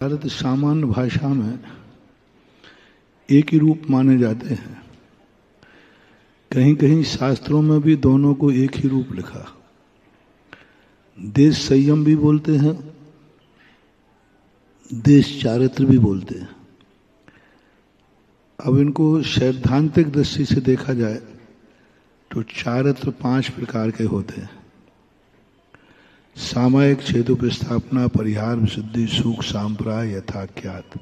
भारत सामान्य भाषा में एक ही रूप माने जाते हैं। कहीं कहीं शास्त्रों में भी दोनों को एक ही रूप लिखा। देश संयम भी बोलते हैं, देश चारित्र भी बोलते हैं। अब इनको सैद्धांतिक दृष्टि से देखा जाए तो चारित्र 5 प्रकार के होते हैं: सामायिक, छेदोपस्थापना, परिहार, विशुद्धि, सुख, सांप्राय, यथाख्यात।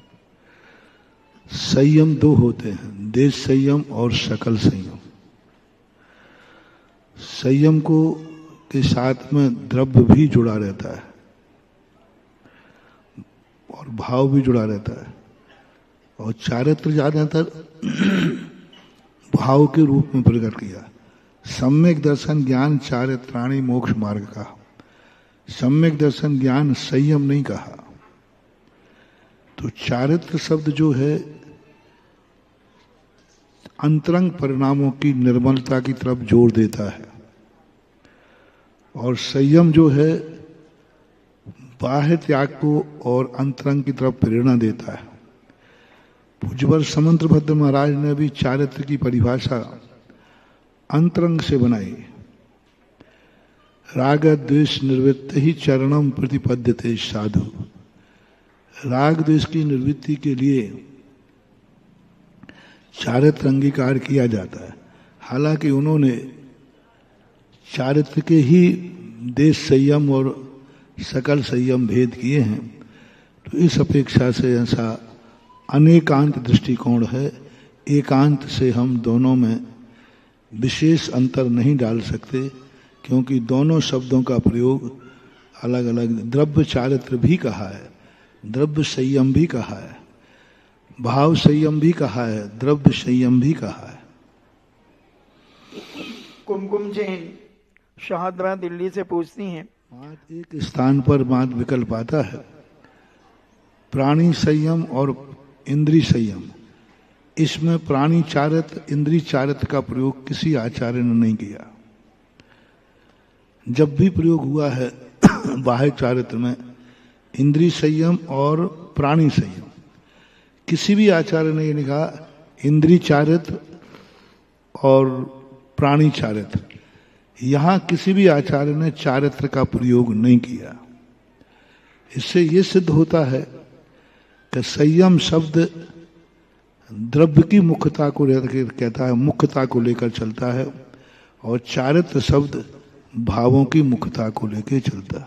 संयम 2 होते हैं: देश संयम और सकल संयम। संयम को के साथ में द्रव्य भी जुड़ा रहता है और भाव भी जुड़ा रहता है, और चारित्र ज्यादातर भाव के रूप में प्रकट किया। सम्यक दर्शन ज्ञान चारित्राणी मोक्ष मार्ग का। सम्यक दर्शन ज्ञान संयम नहीं कहा। तो चारित्र शब्द जो है अंतरंग परिणामों की निर्मलता की तरफ जोर देता है, और संयम जो है बाह्य त्याग को और अंतरंग की तरफ प्रेरणा देता है। पूज्यवर समंतभद्र महाराज ने भी चारित्र की परिभाषा अंतरंग से बनाई। राग द्वेष निवृत्ति ही चरणम प्रतिपद्यते साधु। राग द्वेष की निवृत्ति के लिए चारित्र अंगीकार किया जाता है। हालांकि उन्होंने चारित्र के ही देश संयम और सकल संयम भेद किए हैं, तो इस अपेक्षा से ऐसा अनेकांत दृष्टिकोण है। एकांत से हम दोनों में विशेष अंतर नहीं डाल सकते, क्योंकि दोनों शब्दों का प्रयोग अलग अलग। द्रव्य चारित्र भी कहा है, द्रव्य संयम भी कहा है, भाव संयम भी कहा है, द्रव्य संयम भी कहा है। कुमकुम जैन शाहदरा दिल्ली से पूछती हैं, एक स्थान पर बात विकल्प आता है, प्राणी संयम और इंद्रिय संयम। इसमें प्राणी चारित्र इंद्रिय चारित्र का प्रयोग किसी आचार्य ने नहीं किया। जब भी प्रयोग हुआ है बाह्य चारित्र में इंद्रिय संयम और प्राणी संयम, किसी भी आचार्य ने ये नहीं कहा इंद्रिय चारित्र और प्राणी चारित्र। यहां किसी भी आचार्य ने चारित्र का प्रयोग नहीं किया। इससे ये सिद्ध होता है कि संयम शब्द द्रव्य की मुख्यता को कहता है, मुख्यता को लेकर चलता है, और चारित्र शब्द भावों की मुख्यता को लेकर चलता है।